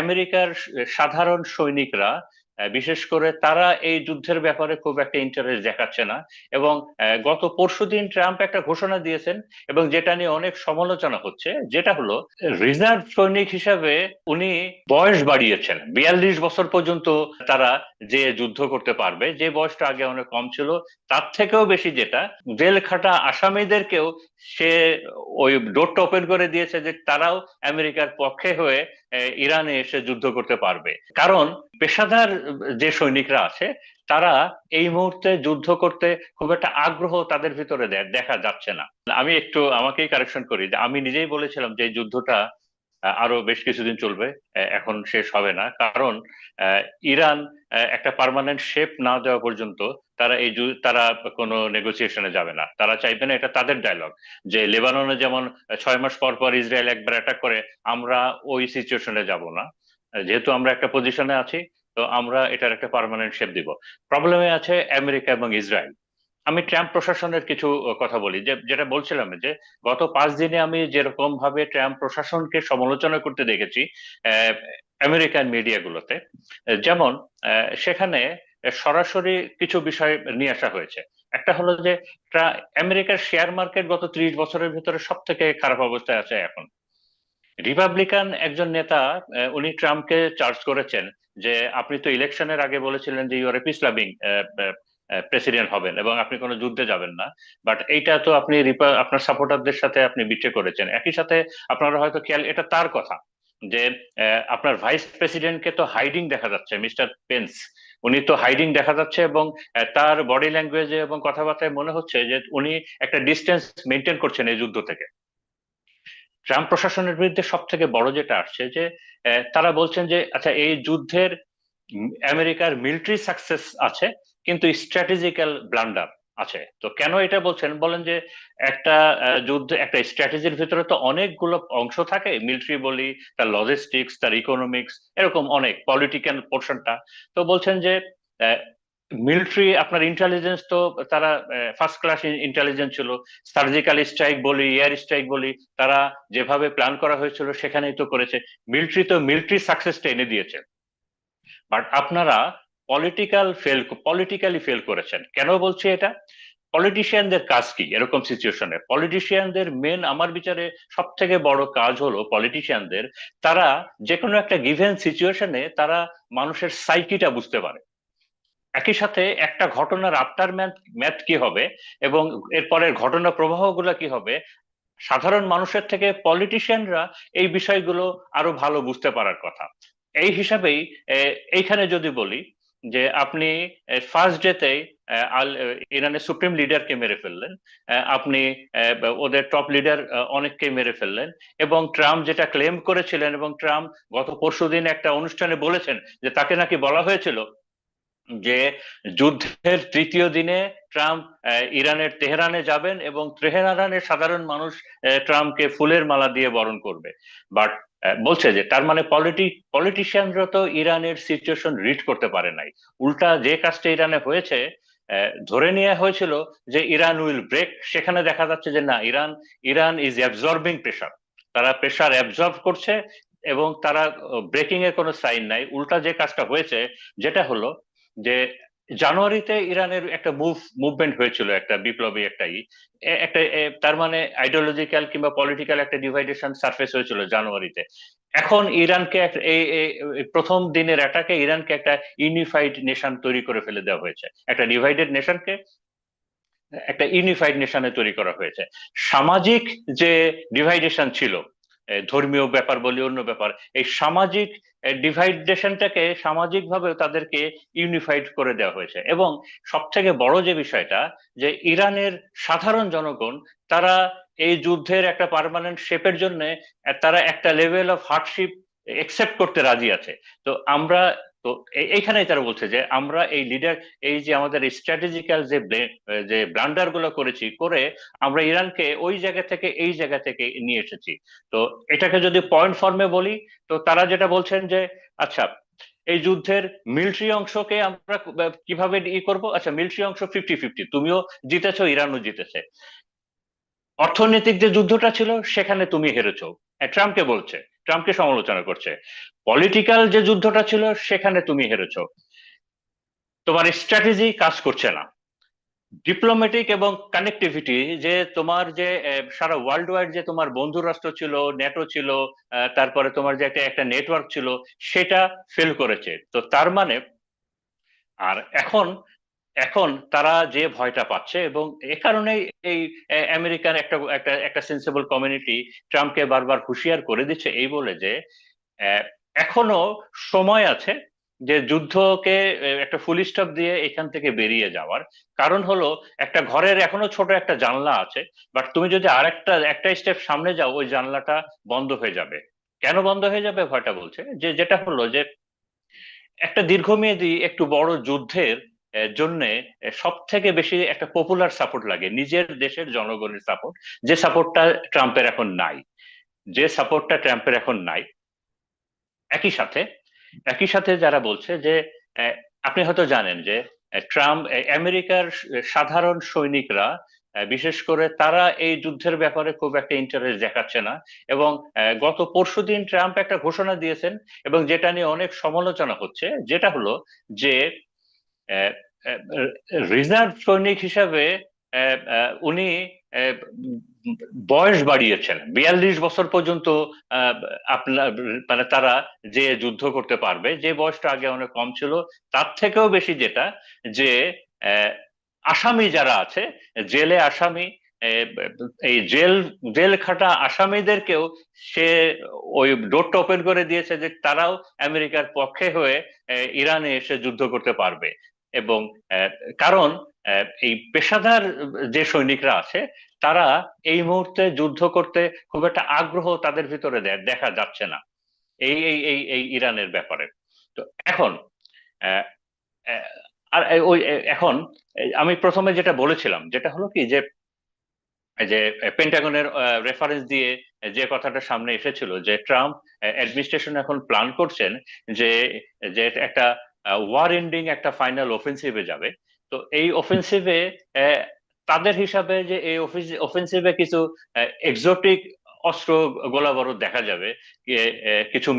আমেরিকার সাধারণ সৈনিকরা বিশেষ করে তারা এই যুদ্ধের ব্যাপারে খুব একটা ইন্টারেস্ট দেখাচ্ছে না। এবং গত পরশুদিন ট্রাম্প একটা ঘোষণা দিয়েছেন এবং যেটা নিয়ে অনেক সমালোচনা হচ্ছে, যেটা হলো রিজার্ভ সৈনিক হিসাবে উনি বয়স বাড়িয়েছেন, 42 বছর পর্যন্ত তারা যে যুদ্ধ করতে পারবে, যে বয়সটা আগে অনেক কম ছিল। তার থেকেও বেশি যেটা, জেল খাটা আসামিদেরকেও সে ওই ডোরটা ওপেন করে দিয়েছে যে তারাও আমেরিকার পক্ষে হয়ে ইরানে এসে যুদ্ধ করতে পারবে। কারণ পেশাদার যে সৈনিকরা আছে তারা এই মুহূর্তে যুদ্ধ করতে খুব একটা আগ্রহ তাদের ভিতরে দেখা যাচ্ছে না। আমি একটু আমাকেই কারেকশন করি যে আমি নিজেই বলেছিলাম যে এই যুদ্ধটা আরো বেশ কিছুদিন চলবে, এখন শেষ হবে না। কারণ আহ, ইরান একটা পার্মানেন্ট শেপ না দেওয়া পর্যন্ত তারা তারা কোনো নেগোসিয়েশনে যাবে না, তারা চাইবে না। এটা তাদের ডায়লগ যে লেবাননে যেমন 6 মাস পর পর ইসরায়েল একবার অ্যাটাক করে, আমরা ওই সিচুয়েশনে যাব না। যেহেতু আমরা একটা পজিশনে আছি, তো আমরা এটার একটা পার্মানেন্ট শেপ দিব। প্রবলেমে আছে আমেরিকা এবং ইসরায়েল। আমি ট্রাম্প প্রশাসনের কিছু কথা বলি, যে যেটা বলছিলাম যে গত 5 দিনে আমি যেরকম ভাবে ট্রাম্প প্রশাসনকে সমালোচনা করতে দেখেছি আহ, আমেরিকান মিডিয়াগুলোতে, যেমন সেখানে সরাসরি কিছু বিষয় নিয়ে আসা হয়েছে। একটা হলো যে আমেরিকার শেয়ার মার্কেট গত 30 বছরের ভিতরে সব থেকে খারাপ অবস্থায় আছে এখন। রিপাবলিকান একজন নেতা উনি ট্রাম্পকে চার্জ করেছেন যে আপনি তো ইলেকশনের আগে বলেছিলেন যে your a peace loving president হবেন এবং আপনি কোনো যুদ্ধে যাবেন না, বাট এইটা তো আপনি আপনার সাপোর্টারদের সাথে আপনি বিট্রে করেছেন। একই সাথে আপনারা হয়তো খেয়াল, এটা তার কথা যে আপনার ভাইস প্রেসিডেন্টকে তো হাইডিং দেখা যাচ্ছে, মিস্টার পেন্স, উনি তো হাইডিং দেখা যাচ্ছে এবং তার বডি ল্যাঙ্গুয়েজে এবং কথাবার্তায় মনে হচ্ছে যে উনি একটা ডিস্টেন্স মেনটেন করছেন এই যুদ্ধ থেকে। ট্রাম্প প্রশাসনের বিরুদ্ধে সব থেকে বড় যেটা আসছে যে তারা বলছেন যে আচ্ছা এই যুদ্ধের আমেরিকার মিলিটারি সাকসেস আছে কিন্তু স্ট্র্যাটেজিক্যাল ব্লান্ডার আছে। তো কেন এটা বলছেন, বলেন যে একটা যুদ্ধ, একটা স্ট্র্যাটেজির ভিতরে তো অনেকগুলো অংশ থাকে, মিলিটারি বলি, তার লজিস্টিক্স, তার ইকোনমিক্স, এরকম অনেক পলিটিক্যাল পোর্শনটা। তো বলছেন যে মিলিটারি আপনার ইন্টেলিজেন্স তো তারা ফার্স্ট ক্লাস ইন্টেলিজেন্স ছিল। সার্জিক্যাল স্ট্রাইক বলি, এয়ার স্ট্রাইক বলি, তারা যেভাবে প্ল্যান করা হয়েছিল সেখানেই তো করেছে। মিলিটারি তো মিলিটারি সাকসেসটা এনে দিয়েছে, বাট আপনারা পলিটিক্যালি ফেল করেছেন। কেন বলছি এটা? পলিটিশিয়ানদের কাজ কি এরকম সিচুয়েশনে? পলিটিশিয়ানদের মেন আমার বিচারে সব থেকে বড় কাজ হলো পলিটিশিয়ানদের, তারা যে কোনো একটা গিভেন সিচুয়েশনে তারা মানুষের সাইকিটা বুঝতে পারে। একই সাথে একটা ঘটনার আফটার ম্যাথ কি হবে এবং এরপরের ঘটনা প্রবাহগুলো কি হবে, সাধারণ মানুষের থেকে পলিটিশিয়ানরা এই বিষয়গুলো আরো ভালো বুঝতে পারার কথা। এই হিসাবেই এইখানে যদি বলি যে আপনি ফার্স্ট ডেতেই ইরানের সুপ্রিম লিডারকে মেরে ফেললেন, আপনি ওদের টপ লিডার অনেককে মেরে ফেললেন, এবং ট্রাম্প যেটা ক্লেম করেছিলেন, এবং ট্রাম্প গত পরশুদিন একটা অনুষ্ঠানে বলেছেন যে তাকে নাকি বলা হয়েছিল যে যুদ্ধের তৃতীয় দিনে ট্রাম্প ইরানের তেহরানে যাবেন এবং তেহরানের সাধারণ মানুষ ট্রাম্পকে ফুলের মালা দিয়ে বরণ করবে। বাট বলছে যে তার মানে পলিটিশিয়ানরা তো ইরানের সিচুয়েশন রিড করতে পারে নাই। উল্টা যে কাজটা ইরানে হয়েছে, ধরে নেওয়া হয়েছিল যে ইরান উইল ব্রেক, সেখানে দেখা যাচ্ছে যে না, Iran Iran is absorbing pressure, তারা প্রেশার অ্যাবজর্ব করছে এবং তারা ব্রেকিং এর কোনো সাইন নাই। উল্টা যে কাজটা হয়েছে যেটা হলো যে জানুয়ারিতে ইরানের একটা মুভমেন্ট হয়েছিল, একটা বিপ্লবী একটা তার মানে আইডিওলজিক্যাল কিংবা পলিটিক্যাল একটা ডিভাইডেশন সারফেস হয়েছিল জানুয়ারিতে। এখন ইরানকে এই প্রথম দিনের অ্যাটাকে ইরানকে একটা ইউনিফাইড নেশন তৈরি করে ফেলে দেওয়া হয়েছে, একটা ডিভাইডেড নেশনকে একটা ইউনিফাইড নেশনে তৈরি করা হয়েছে। সামাজিক যে ডিভাইডেশন ছিল, ধর্মীয় ব্যাপার বলি, অন্য ব্যাপার, এই সামাজিক ডিভাইডেশনটাকে সামাজিক ভাবে তাদেরকে ইউনিফাইড করে দেওয়া হয়েছে। এবং সব থেকে বড় যে বিষয়টা, যে ইরানের সাধারণ জনগণ তারা এই যুদ্ধের একটা পার্মানেন্ট শেপের জন্য তারা একটা লেভেল অফ হার্ডশিপ একসেপ্ট করতে রাজি আছে। তো আমরা তো এইখানেই তারা বলছে যে আমরা এই লিডার, এই যে আমাদের স্ট্র্যাটেজিক্যাল যে ব্লান্ডার গুলো করেছি করে আমরা ইরানকে ওই জায়গা থেকে এই জায়গা থেকে নিয়ে এসেছি। তো এটাকে যদি পয়েন্ট ফর্মে বলি, তো তারা যেটা বলছেন যে আচ্ছা এই যুদ্ধের মিলিটারি অংশকে আমরা কিভাবে ই করবো, আচ্ছা মিলিটারি অংশ 50-50, তুমিও জিতেছো, ইরানও জিতেছে। অর্থনৈতিক যে যুদ্ধটা ছিল সেখানে তুমি হেরেছো, ট্রাম্পকে বলছে। ট্রাম্পকে সমালোচনা করছে। পলিটিক্যাল যে যুদ্ধটা ছিল সেখানে তুমি হেরেছো, তোমার স্ট্র্যাটেজি কাজ করছে না। ডিপ্লোম্যাটিক এবং কানেক্টিভিটি, যে তোমার যে সারা ওয়ার্ল্ড ওয়াইড যে তোমার বন্ধু রাষ্ট্র ছিল, ন্যাটো ছিল, তারপরে তোমার যে একটা একটা নেটওয়ার্ক ছিল, সেটা ফেল করেছে। তো তার মানে আর এখন এখন তারা যে ভয়টা পাচ্ছে, এবং এ কারণেই এই আমেরিকার একটা একটা একটা সেন্সিবল কমিউনিটি ট্রাম্পকে বারবার হুঁশিয়ার করে দিচ্ছে, এই বলে যে আহ, এখনো সময় আছে যে যুদ্ধকে একটা ফুল স্টপ দিয়ে এখান থেকে বেরিয়ে যাওয়ার। কারণ হলো, একটা ঘরের এখনো ছোট একটা জানলা আছে, বাট তুমি যদি আরেকটা একটা স্টেপ সামনে যাও, ওই জানলাটা বন্ধ হয়ে যাবে। কেন বন্ধ হয়ে যাবে? ভয়টা বলছে যে, যেটা হলো যে একটা দীর্ঘমেয়াদী একটু বড় যুদ্ধের জন্য সব থেকে বেশি একটা পপুলার সাপোর্ট লাগে, নিজের দেশের জনগণের সাপোর্ট। যে সাপোর্টটা ট্রাম্পের এখন নাই, যে সাপোর্টটা ট্রাম্পের এখন নাই। একই সাথে একই সাথে যারা বলছে যে আহ, আপনি হয়তো জানেন যে ট্রাম্প আমেরিকার সাধারণ সৈনিকরা, বিশেষ করে তারা এই যুদ্ধের ব্যাপারে খুব একটা ইন্টারেস্ট দেখাচ্ছে না। এবং গত পরশুদিন ট্রাম্প একটা ঘোষণা দিয়েছেন, এবং যেটা নিয়ে অনেক সমালোচনা হচ্ছে, যেটা হলো যে রিজার্ভ সৈনিক হিসাবে উনি আহ, বয়স বাড়িয়েছেন 42 বছর পর্যন্ত। আহ, আপনার মানে তারা যে যুদ্ধ করতে পারবে, যে বয়সটা আগে অনেক কম ছিল, তার থেকেও বেশি। যেটা যে আহ, আসামি যারা আছে, জেলে আসামি, আহ, এই জেল জেল খাটা আসামিদেরকেও সে ওই ডোরটা ওপেন করে দিয়েছে যে তারাও আমেরিকার পক্ষে হয়ে ইরানে এসে যুদ্ধ করতে পারবে। এবং আহ, কারণ এই পেশাদার যে সৈনিকরা আছে, তারা এই মুহূর্তে যুদ্ধ করতে খুব একটা আগ্রহ তাদের ভিতরে দেখা যাচ্ছে না এই এই এই এই ইরানের ব্যাপারে। তো এখন আহ, আহ, আর ওই এখন আমি প্রথমে যেটা বলেছিলাম, যেটা হলো কি যে এই যে পেন্টাগনের রেফারেন্স দিয়ে যে কথাটা সামনে এসেছিল, যে ট্রাম্প অ্যাডমিনিস্ট্রেশন এখন প্ল্যান করছেন যে যে একটা ওয়ার এন্ডিং একটা ফাইনাল অফেন্সিভে যাবে। তো এই অফেন্সিভে তাদের হিসাবে যে এই অফেন্সিভে কিছু এক্সোটিক অস্ত্র গোলা বারুদ দেখা যাবে, কিছু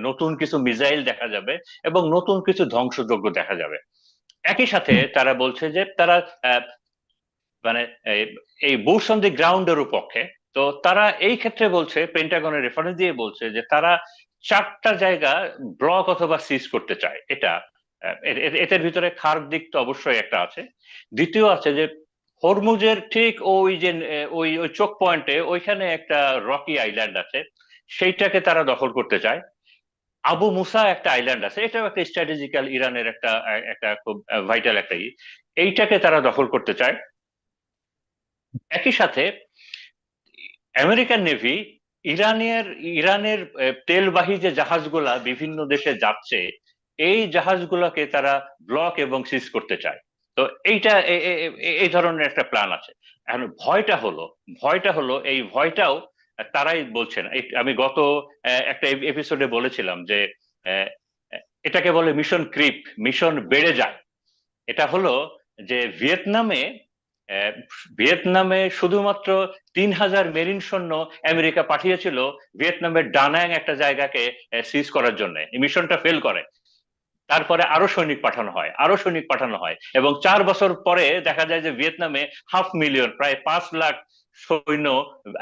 নতুন কিছু মিসাইল দেখা যাবে, এবং নতুন কিছু ধ্বংসযজ্ঞ দেখা যাবে। একই সাথে তারা বলছে যে তারা মানে এই এই বুটস অন দি গ্রাউন্ডের পক্ষে। তো তারা এই ক্ষেত্রে বলছে, পেন্টাগনের রেফারেন্স দিয়ে বলছে যে তারা 4টা জায়গা ব্লক অথবা সিজ করতে চায়। এটা এদের ভিতরে খারাপ দিক তো অবশ্যই একটা আছে। দ্বিতীয় আছে যে হরমুজের ঠিক ওই যে ওই ওই চোক পয়েন্টে ওইখানে একটা রকি আইল্যান্ড আছে, সেইটাকে তারা দখল করতে চায়। আবু মুসা একটা আইল্যান্ড আছে, এটাও একটা স্ট্র্যাটেজিক্যাল ইরানের একটা একটা খুব ভাইটাল একটা এইটাকে তারা দখল করতে চায়। একই সাথে আমেরিকান নেভি ইরানের ইরানের তেলবাহী যে জাহাজগুলা বিভিন্ন দেশে যাচ্ছে, এই জাহাজগুলোকে তারা ব্লক এবং সিজ করতে চায়। তো এইটা এই ধরনের একটা প্ল্যান আছে। এখন ভয়টা হলো এই ভয়টাও তারাই বলছেন। আমি গত একটা এপিসোডে বলেছিলাম যে আহ, এটাকে বলে মিশন ক্রিপ, মিশন বেড়ে যায়। এটা হলো যে আহ, ভিয়েতনামে শুধুমাত্র 3,000 মেরিন সৈন্য আমেরিকা পাঠিয়েছিল ভিয়েতনামের ডানাং একটা জায়গাকে সিজ করার জন্য। এই মিশনটা ফেল করে। তারপরে আরো সৈনিক পাঠানো হয় এবং 4 বছর পরে দেখা যায় যে ভিয়েতনামে 500,000, প্রায় 5 লাখ সৈন্য,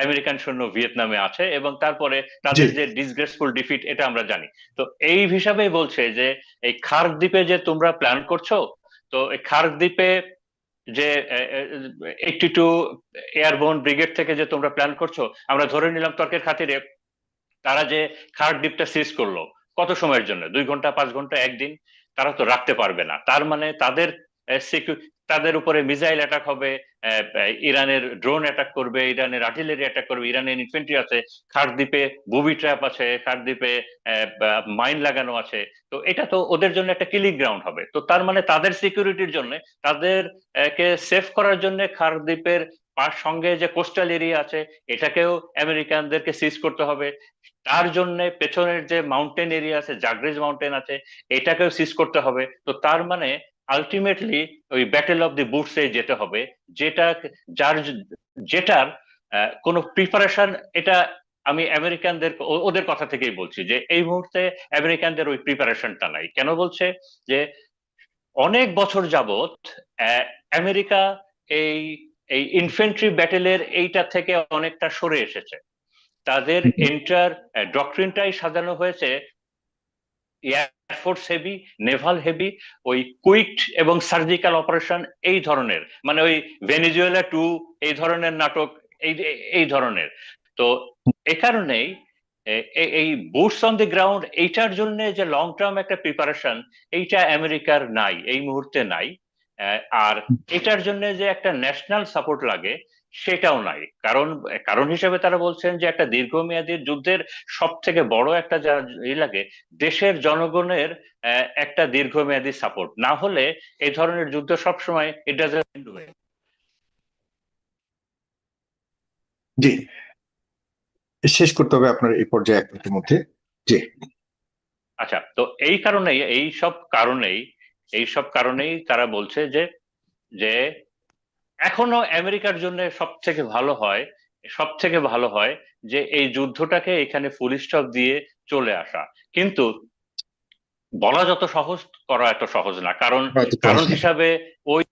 আমেরিকান সৈন্য ভিয়েতনামে আছে। এবং তারপরে জি। তাদের যে ডিসগ্রেসফুল ডিফিট, এটা আমরা জানি। তো এই হিসাবেই বলছে যে এই খার্ক দ্বীপে যে তোমরা প্ল্যান করছো, তো এই খার্ক দ্বীপে যে 82 এয়ারবোর্ন ব্রিগেড থেকে যে তোমরা প্ল্যান করছো, আমরা ধরে নিলাম তর্কের খাতিরে তারা যে খার্ক দ্বীপটা সিজ করলো, কত সময়ের জন্য? 2 ঘন্টা, 5 ঘন্টা, একদিন? তারা তো রাখতে পারবে না। তার মানে তাদের তাদের উপরে মিসাইল অ্যাটাক হবে, ইরানের ড্রোন অ্যাটাক করবে, ইরানের আর্টিলারি অ্যাটাক করবে, ইরানের ইনফেন্ট্রি আছে, খার্ক দ্বীপে বুবি ট্র্যাপ আছে, খার্ক দ্বীপে মাইন লাগানো আছে। তো এটা তো ওদের জন্য একটা কিলিং গ্রাউন্ড হবে। তো তার মানে তাদের সিকিউরিটির জন্য, তাদের কে সেফ করার জন্য খার্ক দ্বীপের সঙ্গে যে কোস্টাল এরিয়া আছে, এটাকেও আমেরিকানদেরকে সিজ করতে হবে। তার জন্য পেছনের যে মাউন্টেন এরিয়া আছে, জাগ্রেজ মাউন্টেন আছে, এটাকেও সিজ করতে হবে। তো তার মানে আলটিমেটলি ওই ব্যাটেল অফ দি বুটসে যেতে হবে, যেটা যার যেটার কোনো প্রিপারেশন এটা আমি আমেরিকানদের ওদের কথা থেকেই বলছি যে এই মুহূর্তে আমেরিকানদের ওই প্রিপারেশনটা নাই। কেন বলছে যে অনেক বছর যাবত আমেরিকা এই এই ইনফেন্ট্রি ব্যাটেলের এইটা থেকে অনেকটা সরে এসেছে। তাদের এন্টার ডক্ট্রিনটাই সাজানো হয়েছে এয়ারফোর্স হেভি, নেভাল হেভি, ওই কুইক এবং সার্জিক্যাল অপারেশন এই ধরনের, মানে ওই ভেনেজুয়েলা 2 এই ধরনের নাটক, এই এই ধরনের। তো এ কারণেই এই বুটস অন দি গ্রাউন্ড এইটার জন্য যে লং টার্ম একটা প্রিপারেশন, এইটা আমেরিকার নাই, এই মুহূর্তে নাই। আর এটার জন্য যে একটা ন্যাশনাল সাপোর্ট লাগে সেটাও নাই। কারণ কারণ হিসেবে তারা বলছেন যে একটা দীর্ঘমেয়াদী যুদ্ধের সব থেকে বড় একটা যা লাগে দেশের জনগণের একটা দীর্ঘমেয়াদী সাপোর্ট না হলে এই ধরনের যুদ্ধ সবসময় ইট ডাজন্ট ডু। জি, শেষ করতে হবে আপনার এই পর্যায়ে এক মিনিটের মধ্যে। জি, আচ্ছা, তো এই সব কারণেই তারা বলছে যে যে এখনো আমেরিকার জন্য সব থেকে ভালো হয় যে এই যুদ্ধটাকে এখানে ফুল স্টপ দিয়ে চলে আসা। কিন্তু বলা যত সহজ, করা এত সহজ না। কারণ হয়তো কারণ সহজ না। হিসাবে ওই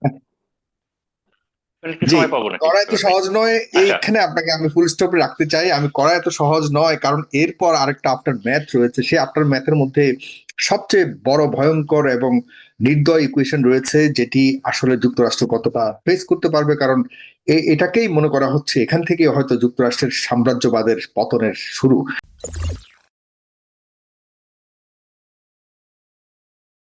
একটু জি, সময় পাবো নাকি করা এত ভাই? সহজ নয়। আচ্ছা, এইখানে আপনাকে আমি ফুল স্টপে রাখতে চাই। আমি করা এত সহজ নয় কারণ এরপর আরেকটা আফটার ম্যাথ রয়েছে। সেই আফটার ম্যাথের মধ্যে সবচেয়ে বড় ভয়ঙ্কর এবং নির্দয় ইকুয়েশন রয়েছে, যেটি আসলে যুক্তরাষ্ট্র কতটা ফেস করতে পারবে। কারণ এটাকেই মনে করা হচ্ছে এখান থেকে হয়তো যুক্তরাষ্ট্রের সাম্রাজ্যবাদের পতনের শুরু।